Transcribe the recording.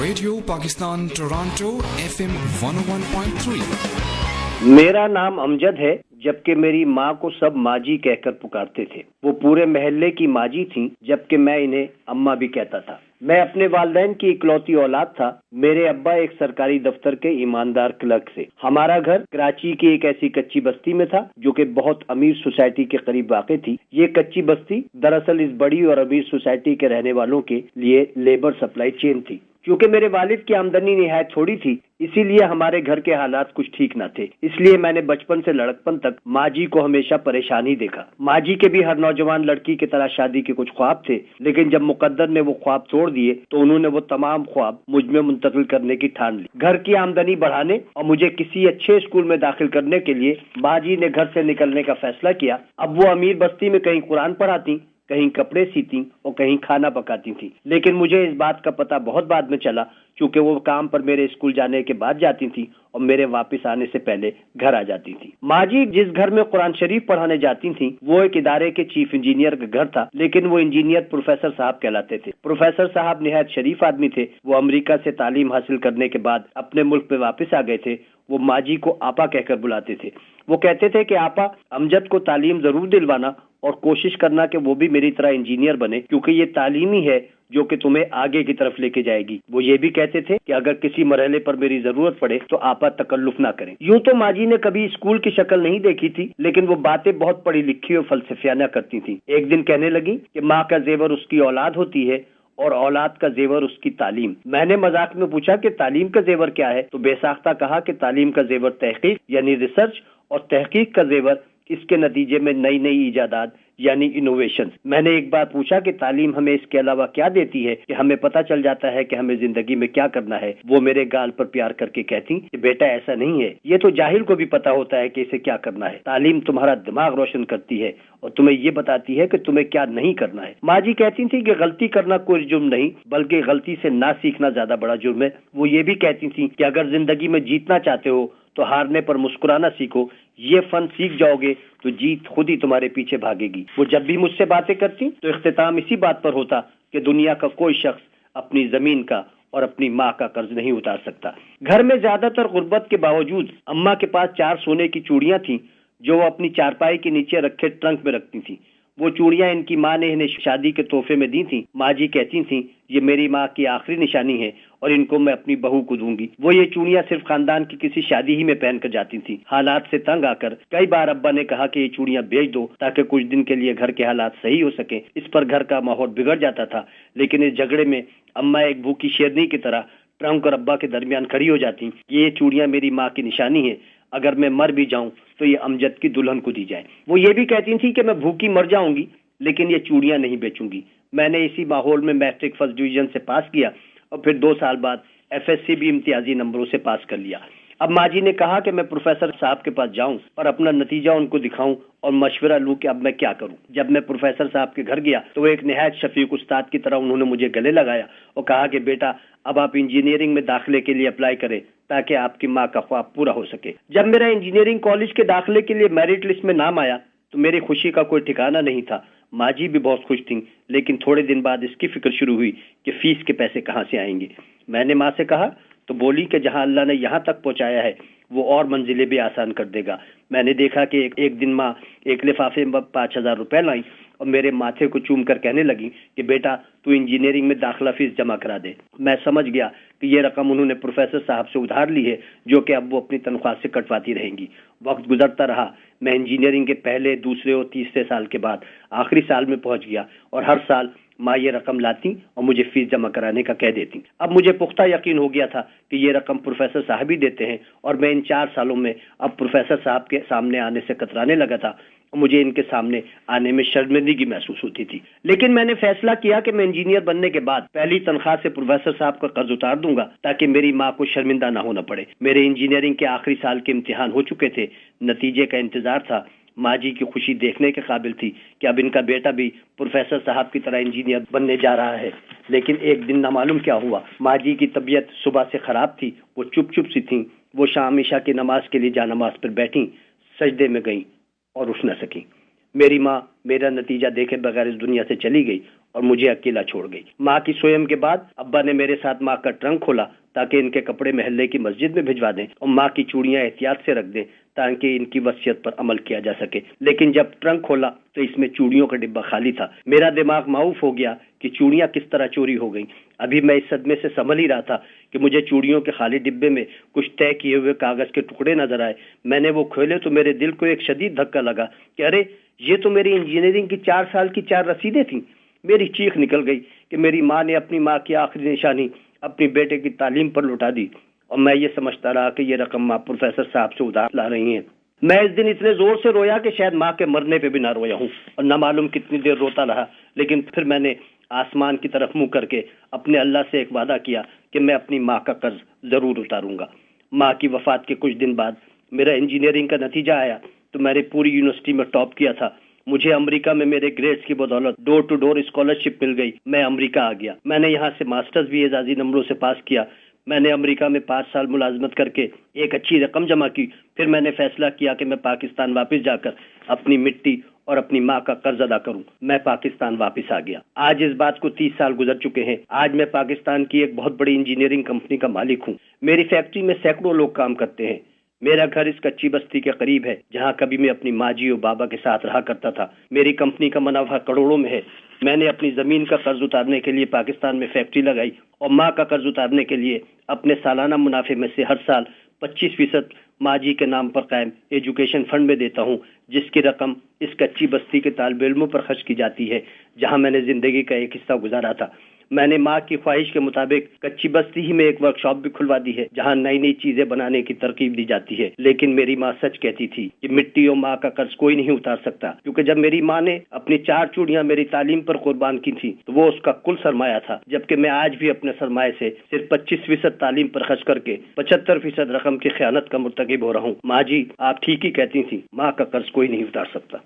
Radio Pakistan Toronto FM 101.3। मेरा नाम अमजद है, जबकि मेरी माँ को सब माजी कहकर पुकारते थे। वो पूरे महल्ले की माजी थीं, जबकि मैं इन्हें अम्मा भी कहता था। मैं अपने वालिदैन की इकलौती औलाद था। मेरे अब्बा एक सरकारी दफ्तर के ईमानदार क्लर्क थे। हमारा घर कराची की एक ऐसी कच्ची बस्ती में था जो कि बहुत अमीर सोसाइटी के करीब वाक़ थी। ये कच्ची बस्ती दरअसल इस बड़ी और अमीर सोसाइटी के रहने वालों के लिए लेबर सप्लाई चेन थी। क्योंकि मेरे वालिद की आमदनी निहायत थोड़ी थी, इसीलिए हमारे घर के हालात कुछ ठीक न थे। इसलिए मैंने बचपन से लड़कपन तक माजी को हमेशा परेशान ही देखा। माजी के भी हर नौजवान लड़की की तरह शादी के कुछ ख्वाब थे, लेकिन जब मुकद्दर ने वो ख्वाब तोड़ दिए तो उन्होंने वो तमाम ख्वाब मुझ में मुंतकिल करने की ठान ली। घर की आमदनी बढ़ाने और मुझे किसी अच्छे स्कूल में दाखिल करने के लिए माजी ने घर से निकलने का फैसला किया। अब वो अमीर बस्ती में कहीं कुरान पढ़ाती, कहीं कपड़े सीती और कहीं खाना पकाती थी। लेकिन मुझे इस बात का पता बहुत बाद में चला, क्योंकि वो काम पर मेरे स्कूल जाने के बाद जाती थी और मेरे वापस आने से पहले घर आ जाती थी। माजी जिस घर में कुरान शरीफ पढ़ाने जाती थी वो एक इदारे के चीफ इंजीनियर का घर था, लेकिन वो इंजीनियर प्रोफेसर साहब कहलाते थे। प्रोफेसर साहब निहायत शरीफ आदमी थे। वो अमेरिका से तालीम हासिल करने के बाद अपने मुल्क में वापस आ गए थे। वो माजी को आपा कहकर बुलाते थे। वो कहते थे कि आपा, अमजद को तालीम जरूर दिलवाना और कोशिश करना कि वो भी मेरी तरह इंजीनियर बने, क्योंकि ये तालीम ही है जो कि तुम्हें आगे की तरफ लेके जाएगी। वो ये भी कहते थे कि अगर किसी मरहले पर मेरी जरूरत पड़े तो आपा तकल्लुफ ना करें। यूं तो माजी ने कभी स्कूल की शक्ल नहीं देखी थी, लेकिन वो बातें बहुत पढ़ी लिखी और फलसफियाना करती थी। एक दिन कहने लगी कि माँ का जेवर उसकी औलाद होती है और औलाद का जेवर उसकी तालीम। मैंने मजाक में पूछा कि तालीम का जेवर क्या है, तो बेसाख्ता कहा कि तालीम का जेवर तहकीक यानी रिसर्च और तहकीक का जेवर इसके नतीजे में नई नई इजादात यानी इनोवेशन। मैंने एक बार पूछा कि तालीम हमें इसके अलावा क्या देती है कि हमें पता चल जाता है कि हमें जिंदगी में क्या करना है। वो मेरे गाल पर प्यार करके कहती कि बेटा ऐसा नहीं है, ये तो जाहिल को भी पता होता है कि इसे क्या करना है। तालीम तुम्हारा दिमाग रोशन करती है और तुम्हें ये बताती है कि तुम्हें क्या नहीं करना है। माँ जी कहती थी कि गलती करना कोई जुर्म नहीं, बल्कि गलती से ना सीखना ज्यादा बड़ा जुर्म है। वो ये भी कहती थी कि अगर जिंदगी में जीतना चाहते हो तो हारने पर मुस्कुराना सीखो। ये फन सीख जाओगे तो जीत खुद ही तुम्हारे पीछे भागेगी। वो जब भी मुझसे बातें करती तो इख्तिताम इसी बात पर होता कि दुनिया का कोई शख्स अपनी जमीन का और अपनी माँ का कर्ज नहीं उतार सकता। घर में ज्यादातर गुर्बत के बावजूद अम्मा के पास 4 सोने की चूड़ियां थीं, जो वो अपनी चारपाई के नीचे रखे ट्रंक में रखती थी। वो चूड़ियां इनकी माँ ने इन्हें शादी के तोहफे में दी थी। माँ जी कहती थी ये मेरी माँ की आखिरी निशानी है और इनको मैं अपनी बहू को दूंगी। वो ये चूड़ियां सिर्फ खानदान की किसी शादी ही में पहन कर जाती थी। हालात से तंग आकर कई बार अब्बा ने कहा कि ये चूड़ियां बेच दो ताकि कुछ दिन के लिए घर के हालात सही हो सके। इस पर घर का माहौल बिगड़ जाता था, लेकिन इस झगड़े में अम्मा एक भूखी शेरनी की तरह ट्रंक और अब्बा के दरमियान खड़ी हो जाती। ये चूड़ियां मेरी माँ की निशानी है, अगर मैं मर भी जाऊं तो ये अमजद की दुल्हन को दी जाए। वो ये भी कहती थी कि मैं भूखी मर जाऊंगी, लेकिन ये चूड़ियां नहीं बेचूंगी। मैंने इसी माहौल में मैट्रिक फर्स्ट डिवीजन से पास किया और फिर 2 साल बाद FSC भी इम्तियाजी नंबरों से पास कर लिया। अब माजी ने कहा कि मैं प्रोफेसर साहब के पास जाऊं और अपना नतीजा उनको दिखाऊं और मशवरा लूं कि अब मैं क्या करूं। जब मैं प्रोफेसर साहब के घर गया तो वो एक निहायत शफीक उस्ताद की तरह उन्होंने मुझे गले लगाया और कहा कि बेटा, अब आप इंजीनियरिंग में दाखिले के लिए अप्लाई करें ताकि आपकी माँ का ख्वाब पूरा हो सके। जब मेरा इंजीनियरिंग कॉलेज के दाखिले के लिए मेरिट लिस्ट में नाम आया तो मेरी खुशी का कोई ठिकाना नहीं था। माँ जी भी बहुत खुश थी, लेकिन थोड़े दिन बाद इसकी फिक्र शुरू हुई कि फीस के पैसे कहाँ से आएंगे। मैंने माँ से कहा तो बोली कि जहां अल्लाह ने यहाँ तक पहुँचाया है वो और मंजिलें भी आसान कर देगा। मैंने देखा कि एक दिन माँ एक लिफाफे में 5,000 रुपए लाई और मेरे माथे को चूम कर कहने लगी कि बेटा, तू इंजीनियरिंग में दाखिला फीस जमा करा दे। मैं समझ गया कि ये रकम उन्होंने प्रोफेसर साहब से उधार ली है, जो कि अब वो अपनी तनख्वाह से कटवाती रहेंगी। वक्त गुजरता रहा। मैं इंजीनियरिंग के पहले, दूसरे और तीसरे साल के बाद आखिरी साल में पहुंच गया और हर साल माँ ये रकम लाती और मुझे फीस जमा कराने का कह देती। अब मुझे पुख्ता यकीन हो गया था कि ये रकम प्रोफेसर साहब ही देते हैं और मैं इन 4 सालों में अब प्रोफेसर साहब के सामने आने से कतराने लगा था और मुझे इनके सामने आने में शर्मिंदगी महसूस होती थी। लेकिन मैंने फैसला किया कि मैं इंजीनियर बनने के बाद पहली तनख्वाह से प्रोफेसर साहब का कर्ज उतार दूंगा ताकि मेरी माँ को शर्मिंदा ना होना पड़े। मेरे इंजीनियरिंग के आखिरी साल के इम्तिहान हो चुके थे। नतीजे का इंतजार था। माँ जी की खुशी देखने के काबिल थी कि अब इनका बेटा भी प्रोफेसर साहब की तरह इंजीनियर बनने जा रहा है। लेकिन एक दिन ना मालूम क्या हुआ, माँ जी की तबीयत सुबह से खराब थी। वो चुप चुप सी थी। वो शाम ईशा की नमाज के लिए जा नमाज पर बैठी, सजदे में गई और उठ न सकी। میری ماں میرا نتیجہ دیکھے بغیر اس دنیا سے چلی گئی اور مجھے اکیلا چھوڑ گئی۔ ماں کی سوئم کے بعد ابا نے میرے ساتھ ماں کا ٹرنک کھولا تاکہ ان کے کپڑے محلے کی مسجد میں بھجوا دیں اور ماں کی چوڑیاں احتیاط سے رکھ دیں تاکہ ان کی وصیت پر عمل کیا جا سکے۔ لیکن جب ٹرنک کھولا تو اس میں چوڑیوں کا ڈبہ خالی تھا۔ میرا دماغ معاف ہو گیا کہ چوڑیاں کس طرح چوری ہو گئیں۔ ابھی میں اس صدمے سے سنبھل ہی رہا تھا کہ مجھے چوڑیوں کے خالی ڈبے میں کچھ طے کیے ہوئے کاغذ کے ٹکڑے نظر آئے۔ میں نے وہ کھولے تو میرے دل کو ایک شدید دھکا لگا کہ ارے یہ تو میری انجینئرنگ کی 4 سال کی 4 رسیدیں تھیں۔ میری چیخ نکل گئی کہ میری ماں نے اپنی ماں کی آخری نشانی اپنی بیٹے کی تعلیم پر لوٹا دی، اور میں یہ سمجھتا رہا کہ یہ رقم ماں پروفیسر صاحب سے ادھار لا رہی ہیں۔ میں اس دن اتنے زور سے رویا کہ شاید ماں کے مرنے پہ بھی نہ رویا ہوں، اور نہ معلوم کتنی دیر روتا رہا۔ لیکن پھر میں نے آسمان کی طرف منہ کر کے اپنے اللہ سے ایک وعدہ کیا کہ میں اپنی ماں کا قرض ضرور اتاروں گا۔ ماں کی وفات کے کچھ دن بعد میرا انجینئرنگ کا نتیجہ آیا تو میں نے پوری یونیورسٹی میں ٹاپ کیا تھا۔ مجھے امریکہ میں میرے گریڈز کی بدولت ڈور ٹو ڈور اسکالرشپ مل گئی۔ میں امریکہ آ گیا۔ میں نے یہاں سے ماسٹرز بھی اعزازی نمبروں سے پاس کیا۔ میں نے امریکہ میں 5 سال ملازمت کر کے ایک اچھی رقم جمع کی۔ پھر میں نے فیصلہ کیا کہ میں پاکستان واپس جا کر اپنی مٹی اور اپنی ماں کا قرض ادا کروں۔ میں پاکستان واپس آ گیا۔ آج اس بات کو 30 سال گزر چکے ہیں۔ آج میں پاکستان کی ایک بہت بڑی انجینئرنگ کمپنی کا مالک ہوں۔ میری فیکٹری میں سینکڑوں لوگ کام کرتے ہیں۔ میرا گھر اس کچی بستی کے قریب ہے جہاں کبھی میں اپنی ماں جی اور بابا کے ساتھ رہا کرتا تھا۔ میری کمپنی کا منافع کروڑوں میں ہے۔ میں نے اپنی زمین کا قرض اتارنے کے لیے پاکستان میں فیکٹری لگائی اور ماں کا قرض اتارنے کے لیے اپنے سالانہ منافع میں سے ہر سال 25% ماں جی کے نام پر قائم ایجوکیشن فنڈ میں دیتا ہوں، جس کی رقم اس کچی بستی کے طالب علموں پر خرچ کی جاتی ہے جہاں میں نے زندگی کا ایک حصہ گزارا تھا۔ میں نے ماں کی خواہش کے مطابق کچی بستی ہی میں ایک ورکشاپ بھی کھلوا دی ہے جہاں نئی نئی چیزیں بنانے کی ترغیب دی جاتی ہے۔ لیکن میری ماں سچ کہتی تھی کہ مٹی اور ماں کا قرض کوئی نہیں اتار سکتا، کیونکہ جب میری ماں نے اپنی 4 چوڑیاں میری تعلیم پر قربان کی تھیں تو وہ اس کا کل سرمایہ تھا، جبکہ میں آج بھی اپنے سرمایہ سے صرف 25% تعلیم پر خرچ کر کے 75% رقم کی خیانت کا مرتکب ہو رہا ہوں۔ ماں جی آپ ٹھیک ہی کہتی تھیں، ماں کا قرض کوئی نہیں اتار سکتا۔